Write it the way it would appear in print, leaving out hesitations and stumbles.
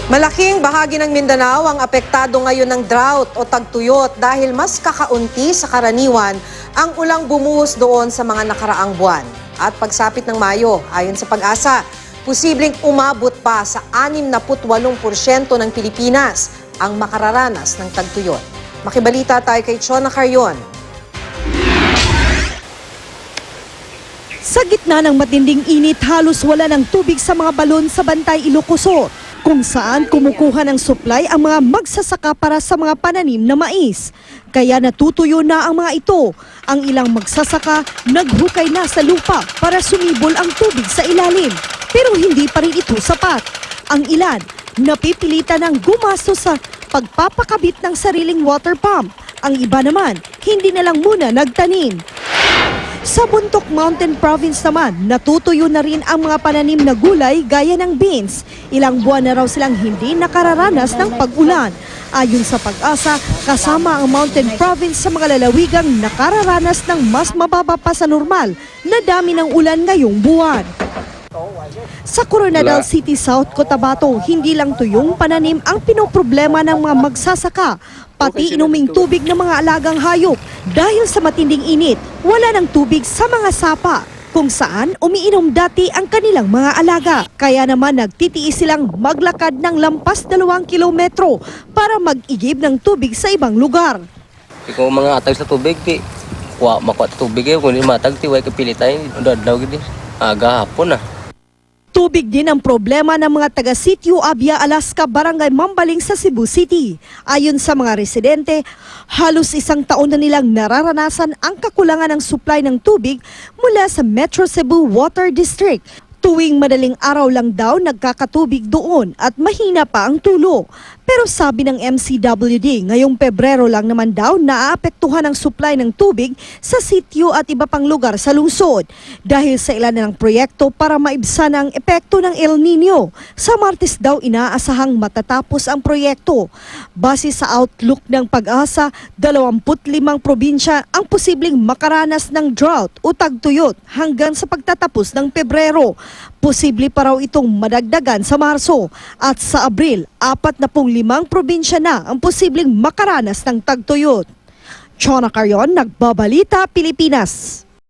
Malaking bahagi ng Mindanao ang apektado ngayon ng drought o tagtuyot dahil mas kakaunti sa karaniwan ang ulang bumuhos doon sa mga nakaraang buwan. At pagsapit ng Mayo, ayon sa Pag-asa, posibleng umabot pa sa 68% ng Pilipinas ang makararanas ng tagtuyot. Makibalita tayo kay Chona Carrion. Sa gitna ng matinding init, halos wala ng tubig sa mga balon sa Bantay, Ilocos, kung saan kumukuha ng supply ang mga magsasaka para sa mga pananim na mais. Kaya natutuyo na ang mga ito. Ang ilang magsasaka naghukay na sa lupa para sumibol ang tubig sa ilalim. Pero hindi pa rin ito sapat. Ang ilan napipilitan ng gumastos sa pagpapakabit ng sariling water pump. Ang iba naman hindi na lang muna nagtanim. Sa Bontoc Mountain Province naman, natutuyo na rin ang mga pananim na gulay gaya ng beans. Ilang buwan na raw silang hindi nakararanas ng pag-ulan. Ayon sa Pag-asa, kasama ang Mountain Province sa mga lalawigang nakararanas ng mas mababa pa sa normal na dami ng ulan ngayong buwan. Sa Coronadal City, South Cotabato, hindi lang tuyong pananim ang pinoproblema ng mga magsasaka, pati inuming tubig ng mga alagang hayop. Dahil sa matinding init, wala ng tubig sa mga sapa, kung saan umiinom dati ang kanilang mga alaga. Kaya naman nagtitiis silang maglakad ng lampas 2 kilometro para mag-igib ng tubig sa ibang lugar. Ikaw mga atag sa tubig, makuha tubig kung hindi matag, way kapilitan, daw gini, aga hapon na. Tubig din ang problema ng mga taga-Sitio Abia, Alaska, Barangay Mambaling sa Cebu City. Ayon sa mga residente, halos 1 taon na nilang nararanasan ang kakulangan ng supply ng tubig mula sa Metro Cebu Water District. Tuwing madaling araw lang daw nagkakatubig doon at mahina pa ang tulo. Pero sabi ng MCWD, ngayong Pebrero lang naman daw naaapektuhan ang supply ng tubig sa sitio at iba pang lugar sa lungsod dahil sa ilan ng proyekto para maibsan ang epekto ng El Nino. Sa Martes daw inaasahang matatapos ang proyekto. Base sa outlook ng Pag-asa, 25 probinsya ang posibleng makaranas ng drought o tagtuyot hanggang sa pagtatapos ng Pebrero. Posible pa raw itong madagdagan sa Marso at sa Abril, 45 probinsya na ang posibleng makaranas ng tagtuyot. Chona Carrion, Nagbabalita, Pilipinas.